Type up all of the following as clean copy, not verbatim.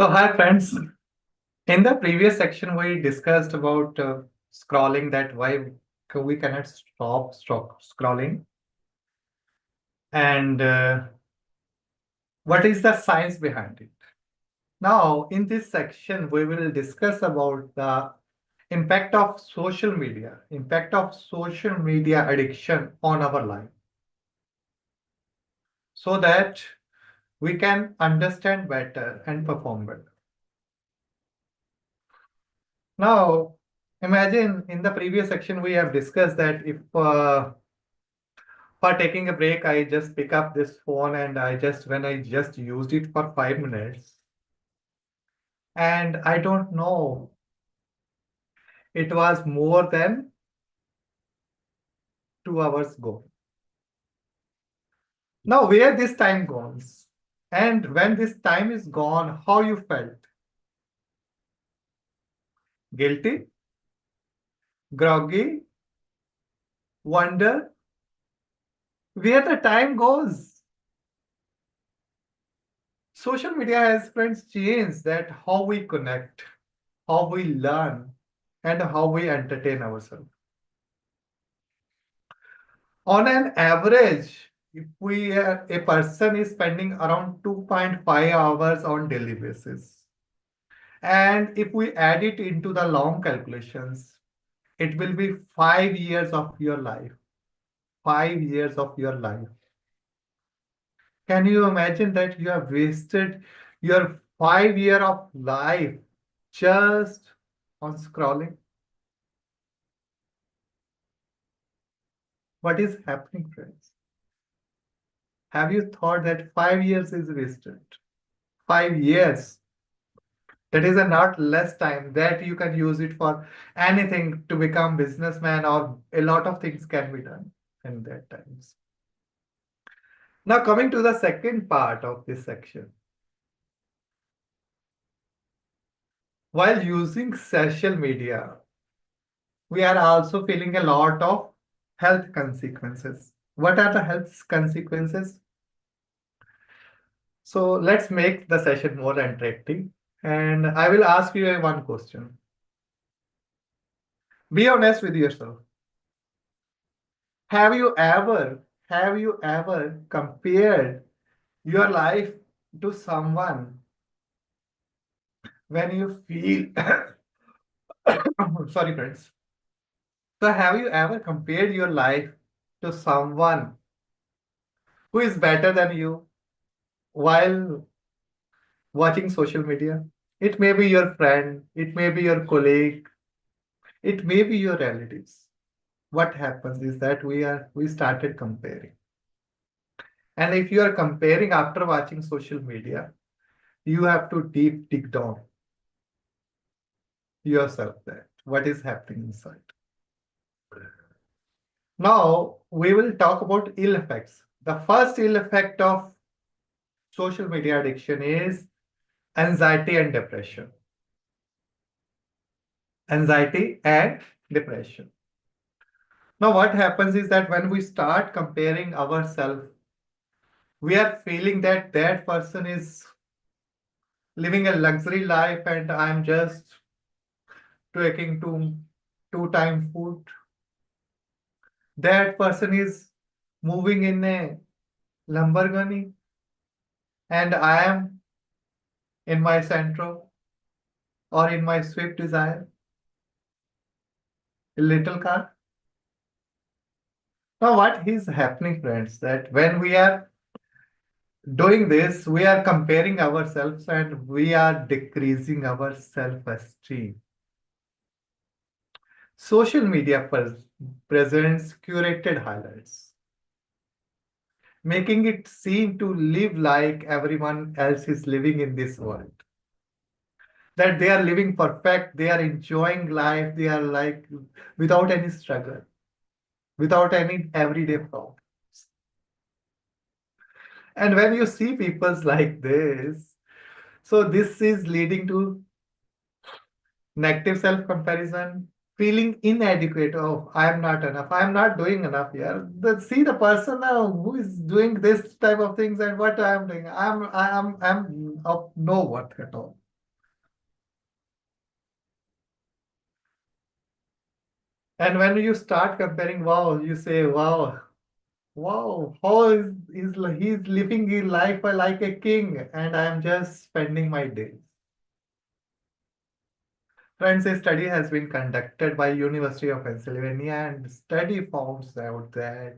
So, hi friends. In the previous section, we discussed about scrolling, that why we cannot stop scrolling, and what is the science behind it. Now, in this section, we will discuss about the impact of social media addiction on our life, so that we can understand better and perform better. Now, imagine in the previous section we have discussed that if for taking a break, I just pick up this phone and when I just used it for 5 minutes, and I don't know, it was more than 2 hours gone. Now, where this time goes, and when this time is gone, how you felt? Guilty, groggy, wonder, where the time goes. Social media has, friends, changed that how we connect, how we learn, and how we entertain ourselves. On an average, if we a person is spending around 2.5 hours on daily basis, and if we add it into the long calculations, it will be 5 years of your life. 5 years of your life. Can you imagine that you have wasted your 5 year of life just on scrolling? What is happening, friends? Have you thought that 5 years is wasted? 5 years. That is a not less time that you can use it for anything to become businessman, or a lot of things can be done in that times. Now coming to the second part of this section. While using social media, we are also feeling a lot of health consequences. What are the health consequences? So let's make the session more interactive. And I will ask you one question. Be honest with yourself. Have you ever, have you ever compared your life to someone when you feel, sorry, friends. So, have you ever compared your life to someone who is better than you while watching social media? It may be your friend, it may be your colleague, it may be your relatives. What happens is that we started comparing. And if you are comparing after watching social media, you have to deep dig down yourself that what is happening inside. Now we will talk about ill effects. The first ill effect of social media addiction is anxiety and depression. Anxiety and depression. Now what happens is that when we start comparing ourselves, we are feeling that that person is living a luxury life and I'm just taking two-time food. That person is moving in a Lamborghini and I am in my Centro or in my Swift Desire, a little car. Now, what is happening, friends, that when we are doing this, we are comparing ourselves and we are decreasing our self-esteem. Social media presents curated highlights, making it seem to live like everyone else is living in this world. That they are living perfect, they are enjoying life, they are like without any struggle, without any everyday problems. And when you see people's like this, so this is leading to negative self-comparison, feeling inadequate. Oh, I am not enough. I am not doing enough here. See the person now who is doing this type of things and what I am doing. I'm of no worth at all. And when you start comparing, wow, you say, wow, wow, how he's living his life like a king, and I am just spending my days. Friends, a study has been conducted by University of Pennsylvania, and study found out that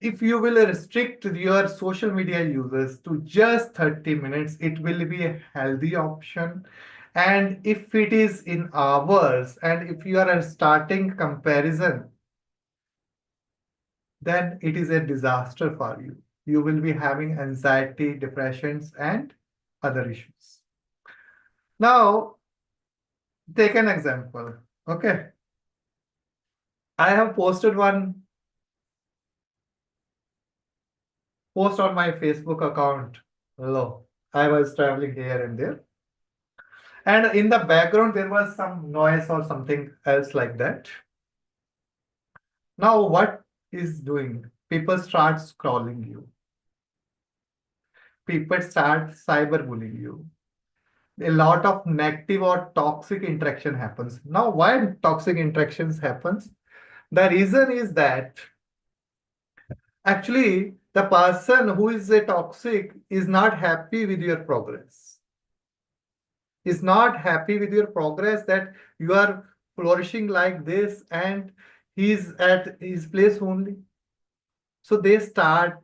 if you will restrict your social media users to just 30 minutes, it will be a healthy option. And if it is in hours, and if you are starting comparison, then it is a disaster for you. You will be having anxiety, depressions, and other issues. Now, take an example. Okay. I have posted one post on my Facebook account. Hello. I was traveling here and there. And in the background, there was some noise or something else like that. Now, what is doing? People start scrolling you. People start cyberbullying you. A lot of negative or toxic interaction happens. Now, why toxic interactions happens? The reason is that actually the person who is a toxic is not happy with your progress. Is not happy with your progress that you are flourishing like this and he's at his place only. So they start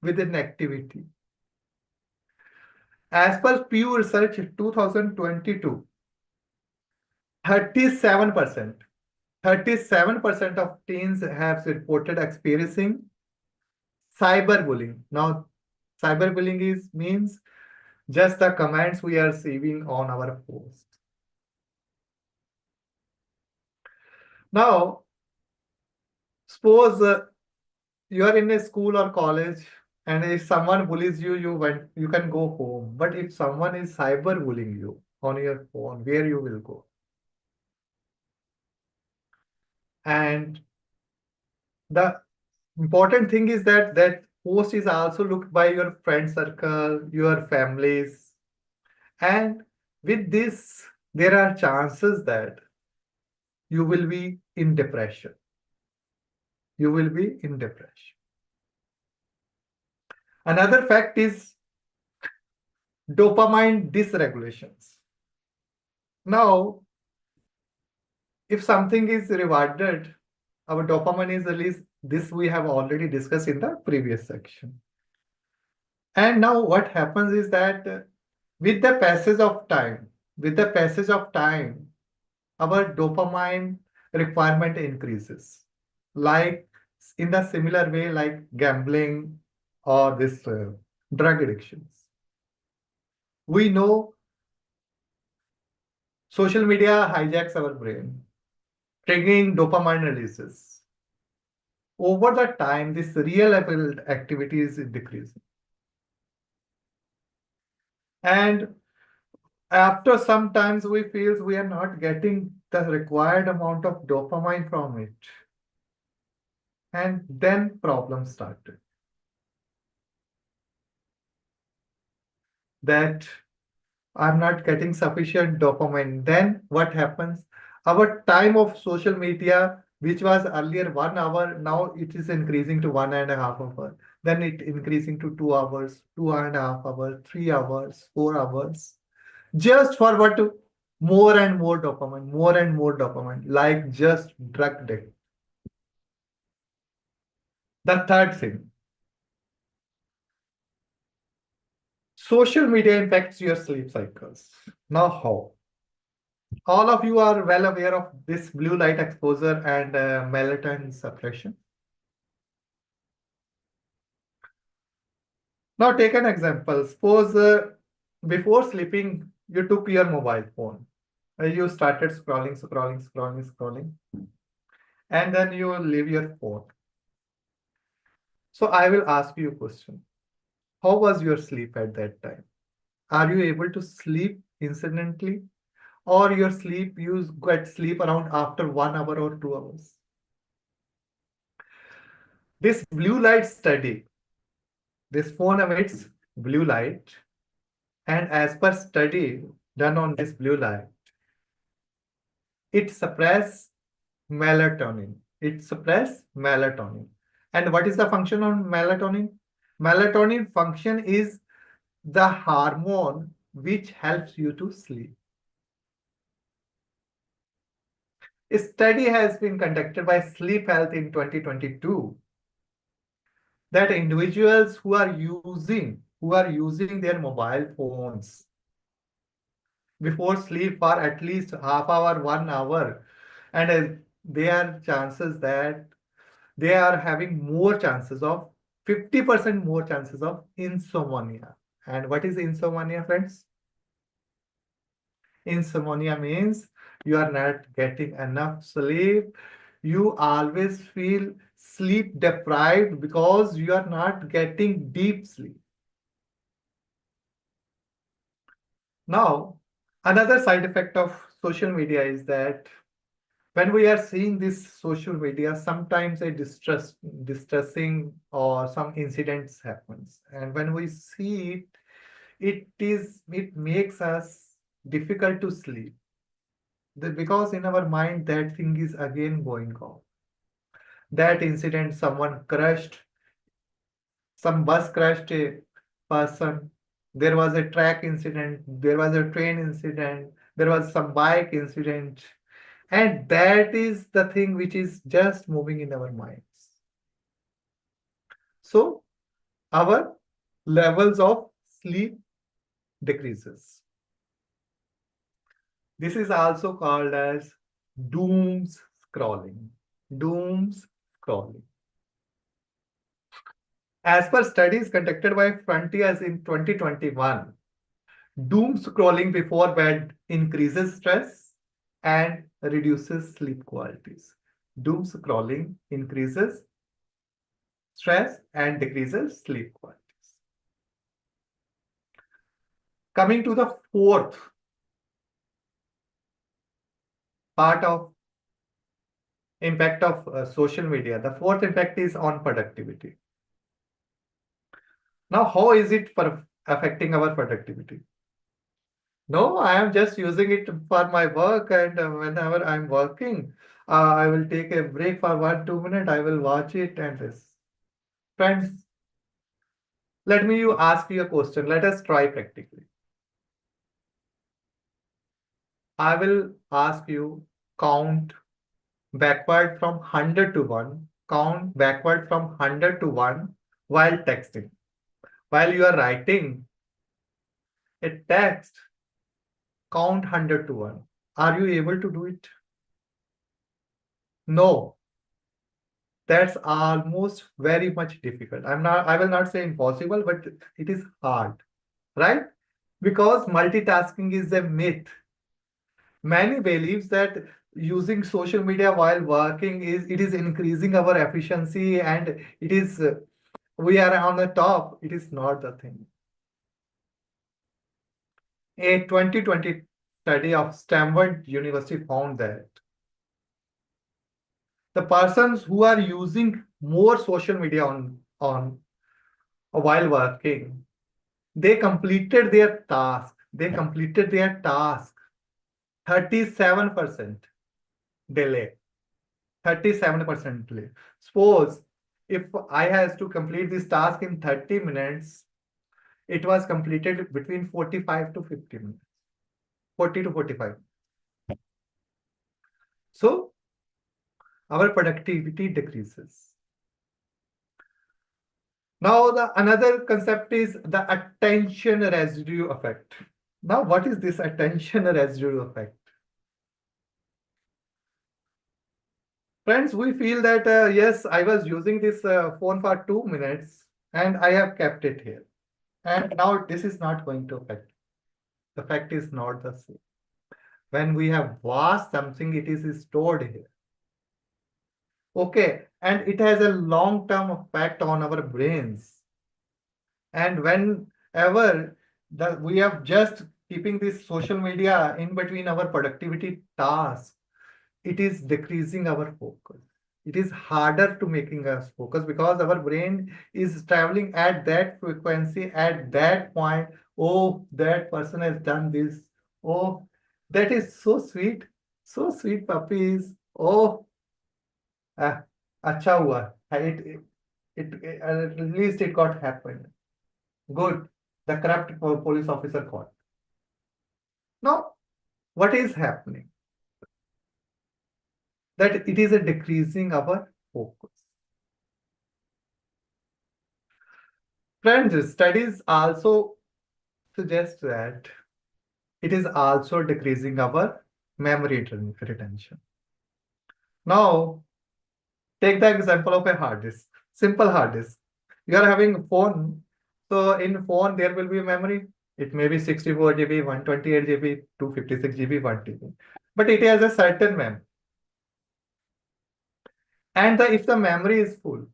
with an activity. As per Pew Research 2022, 37%, 37% of teens have reported experiencing cyberbullying. Now, cyberbullying is means just the comments we are receiving on our post. Now, suppose you are in a school or college, and if someone bullies you, you can go home. But if someone is cyberbullying you on your phone, where you will go? And the important thing is that that post is also looked by your friend circle, your families, and with this, there are chances that you will be in depression. You will be in depression. Another fact is dopamine dysregulations. Now, if something is rewarded, our dopamine is released. This we have already discussed in the previous section. And now what happens is that with the passage of time, with the passage of time, our dopamine requirement increases. Like in the similar way, like gambling or this drug addictions. We know social media hijacks our brain, triggering dopamine releases. Over the time, this real level activity is decreasing. And after some times, we feel we are not getting the required amount of dopamine from it. And then problems started. That I'm not getting sufficient dopamine. Then what happens? Our time of social media, which was earlier 1 hour, now it is increasing to 1.5 hours. Then it increasing to 2 hours, 2.5 hours, 3 hours, 4 hours. Just for what? More and more dopamine, like just drug addict. The third thing, social media impacts your sleep cycles. Now, how? All of you are well aware of this blue light exposure and melatonin suppression. Now, take an example. Suppose before sleeping, you took your mobile phone. You started scrolling, and then you leave your phone. So, I will ask you a question. How was your sleep at that time? Are you able to sleep instantly? Or your sleep, you get sleep around after 1 hour or 2 hours? This blue light study, this phone emits blue light, and as per study done on this blue light, It suppresses melatonin. It suppresses melatonin. And what is the function of melatonin? Melatonin function is the hormone which helps you to sleep. A study has been conducted by Sleep Health in 2022 that individuals who are using their mobile phones before sleep for at least half hour, 1 hour, and there are chances that they are having more chances of 50% more chances of insomnia. And what is insomnia, friends? Insomnia means you are not getting enough sleep. You always feel sleep deprived because you are not getting deep sleep. Now, another side effect of social media is that when we are seeing this social media, sometimes a distressing or some incidents happens. And when we see it makes us difficult to sleep. Because in our mind that thing is again going on. That incident, some bus crashed a person, there was a track incident, there was a train incident, there was some bike incident, and that is the thing which is just moving in our minds. So our levels of sleep decreases. This is also called as dooms scrolling. Dooms scrolling. As per studies conducted by Frontiers in 2021, doom scrolling before bed increases stress and reduces sleep qualities. Doom scrolling increases stress and decreases sleep qualities. Coming to the fourth part of impact of social media, the fourth impact is on productivity. Now, how is it affecting our productivity? No, I am just using it for my work, and whenever I'm working, I will take a break for 1 2 minutes. I will watch it and this. Friends, let me you ask you a question. Let us try practically. I will ask you count backward from 100 to 1. Count backward from 100 to 1 while texting. While you are writing a text, count 100 to 1. Are you able to do it? No. That's almost very much difficult. I will not say impossible, but it is hard, right? Because multitasking is a myth. Many believes that using social media while working is increasing our efficiency and it is we are on the top. It is not the thing. A 2020 study of Stanford University found that the persons who are using more social media on while working, they completed their task. They completed their task 37% delay. 37% delay. Suppose if I has to complete this task in 30 minutes, it was completed between 45 to 50 minutes. 40 to 45. So our productivity decreases. Now the another concept is the attention residue effect. Now what is this attention residue effect? Friends, we feel that yes, I was using this phone for 2 minutes and I have kept it here. And now this is not going to affect. The fact is not the same. When we have watched something, it is stored here. Okay, and it has a long-term effect on our brains. And whenever we have just keeping this social media in between our productivity tasks, it is decreasing our focus. It is harder to making us focus because our brain is traveling at that frequency at that point. Oh, that person has done this. Oh, that is so sweet. So sweet puppies. Oh, ah, अच्छा हुआ. At least it got happened. Good. The corrupt police officer caught. Now, what is happening? That it is a decreasing our focus. Friends, studies also suggest that it is also decreasing our memory retention. Now, take the example of a hard disk, simple hard disk. You are having a phone, so in phone there will be memory. It may be 64 GB, 128 GB, 256 GB, 1 TB. But it has a certain memory. And if the memory is full,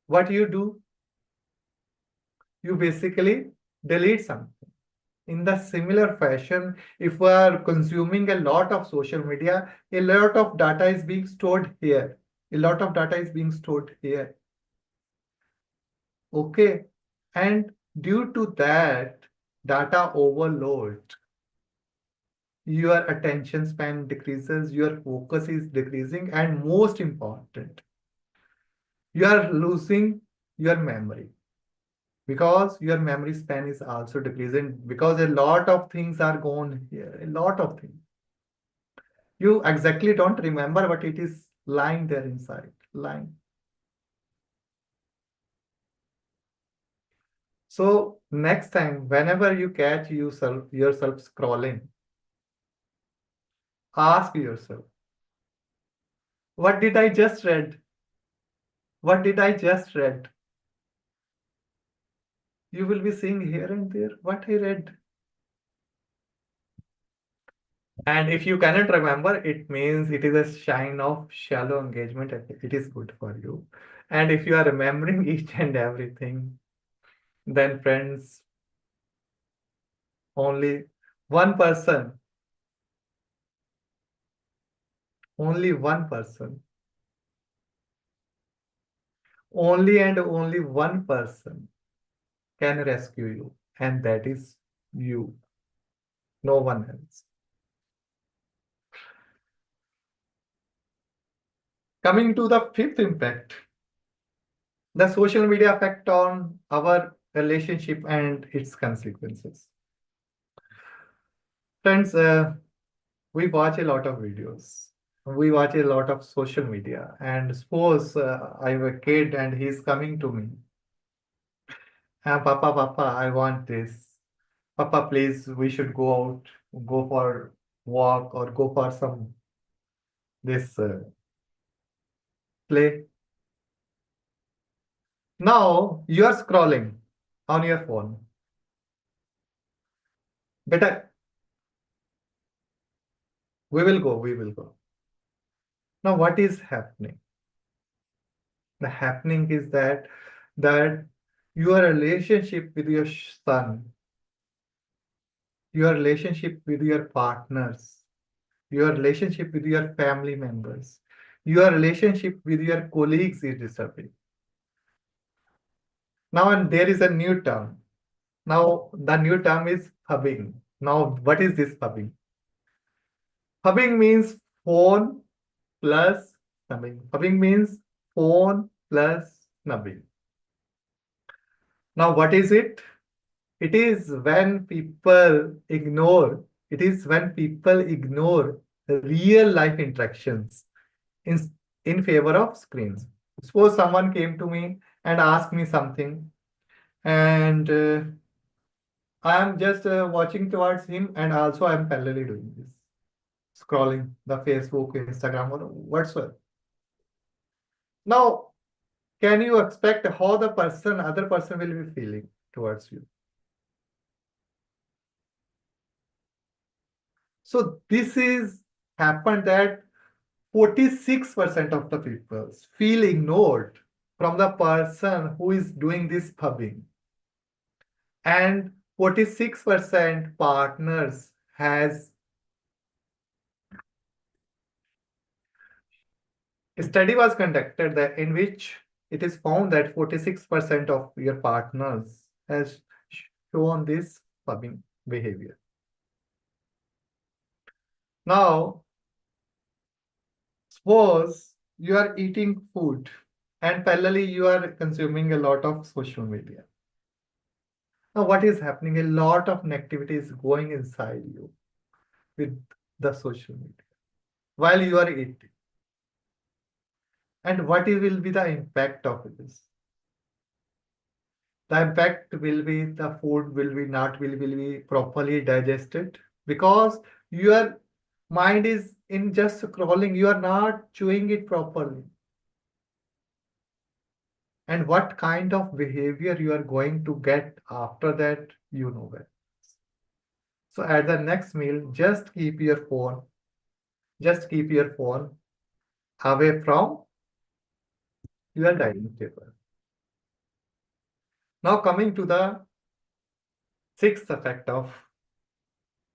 what you do? You basically delete something. In the similar fashion, if we are consuming a lot of social media, a lot of data is being stored here. A lot of data is being stored here. Okay. And due to that data overload, your attention span decreases, your focus is decreasing, and most important, you are losing your memory because your memory span is also decreasing because a lot of things are gone here, a lot of things. You exactly don't remember, but it is lying there inside, lying. So next time, whenever you catch yourself scrolling, ask yourself, what did I just read? What did I just read? You will be seeing here and there what I read. And if you cannot remember, it means it is a sign of shallow engagement. It is good for you. And if you are remembering each and everything, then friends, only one person, only one person, only and only one person can rescue you, and that is you, no one else. Coming to the fifth impact, the social media effect on our relationship and its consequences. Friends, we watch a lot of videos. We watch a lot of social media. And suppose I have a kid and he's coming to me. Papa, Papa, I want this. Papa, please, we should go out, go for walk or go for some this play. Now you are scrolling on your phone. Better, we will go, we will go. Now what is happening? The happening is that your relationship with your son, your relationship with your partners, your relationship with your family members, your relationship with your colleagues is disturbing. Now, and there is a new term. Now, the new term is hubbing. Now, what is this hubbing? Hubbing means phone plus snubbing. Hubbing means phone plus snubbing. Now, what is it? It is when people ignore, it is when people ignore real life interactions in, in favor of screens. Suppose someone came to me and asked me something, and I am just watching towards him, and also I am parallelly doing this, scrolling the Facebook, Instagram, or whatsoever. Now, can you expect how the other person will be feeling towards you? So this is happened that 46% of the people feel ignored from the person who is doing this pubbing, and 46% partners has a study was conducted that in which it is found that 46% of your partners has shown this pubbing behavior. Now, suppose you are eating food and parallelly you are consuming a lot of social media. Now, what is happening? A lot of negativity is going inside you with the social media while you are eating. And will be the impact of this? The impact will be the food will be properly digested because your mind is in just scrolling. You are not chewing it properly. And what kind of behavior you are going to get after that, you know that. So at the next meal, just keep your phone away from your dining table. Now coming to the sixth effect of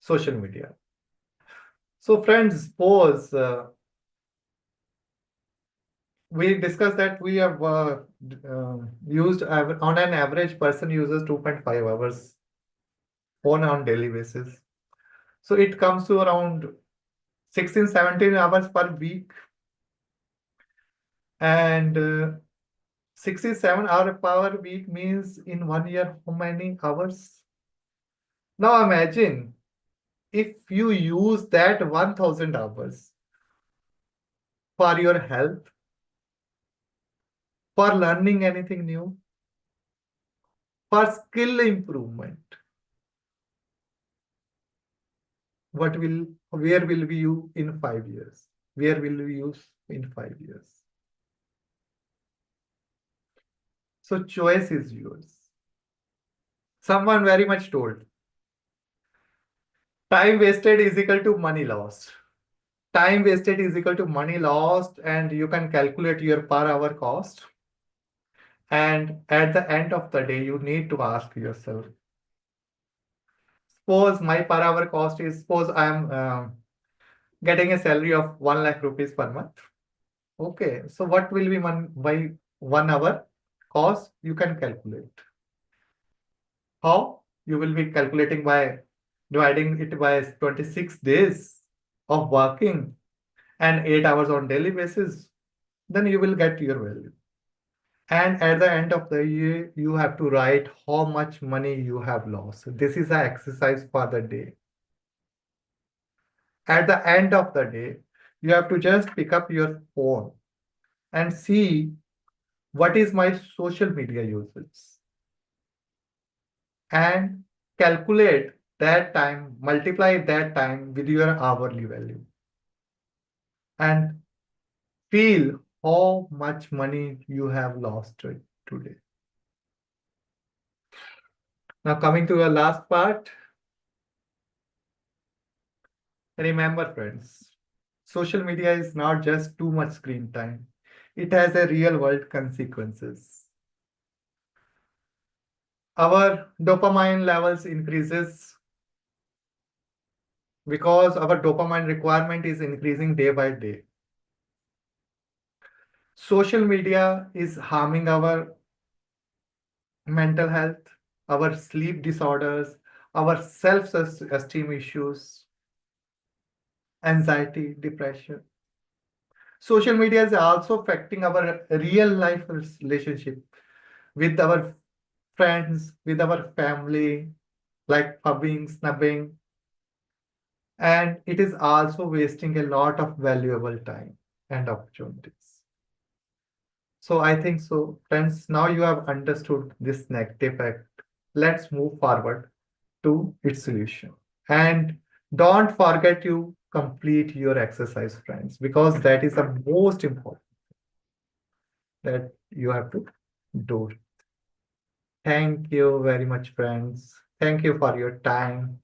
social media. So friends, suppose we discussed that we have used on an average person uses 2.5 hours phone on daily basis. So it comes to around 16, 17 hours per week. And 67 hour per week means in 1 year, how many hours? Now imagine if you use that 1000 hours for your health, for learning anything new, for skill improvement, where will we you in 5 years? Where will we use in 5 years? So choice is yours. Someone very much told, time wasted is equal to money lost. Time wasted is equal to money lost, and you can calculate your per hour cost. And at the end of the day, you need to ask yourself, suppose my per hour cost is, suppose I am getting a salary of 1 lakh rupees per month. Okay, so what will be by 1 hour cost? You can calculate. How? You will be calculating by dividing it by 26 days of working and 8 hours on daily basis. Then you will get your value. And at the end of the year, you have to write how much money you have lost. This is an exercise for the day. At the end of the day, you have to just pick up your phone and see what is my social media usage and calculate that time, multiply that time with your hourly value and feel how much money you have lost today. Now, coming to the last part, remember, friends, social media is not just too much screen time, it has a real world consequences. Our dopamine levels increases because our dopamine requirement is increasing day by day. Social media is harming our mental health, our sleep disorders, our self-esteem issues, anxiety, depression. Social media is also affecting our real life relationship with our friends, with our family, like pubbing, snubbing, and it is also wasting a lot of valuable time and opportunities. So I think so, friends, now you have understood this negative effect. Let's move forward to its solution. And don't forget to complete your exercise, friends, because that is the most important that you have to do. Thank you very much, friends. Thank you for your time.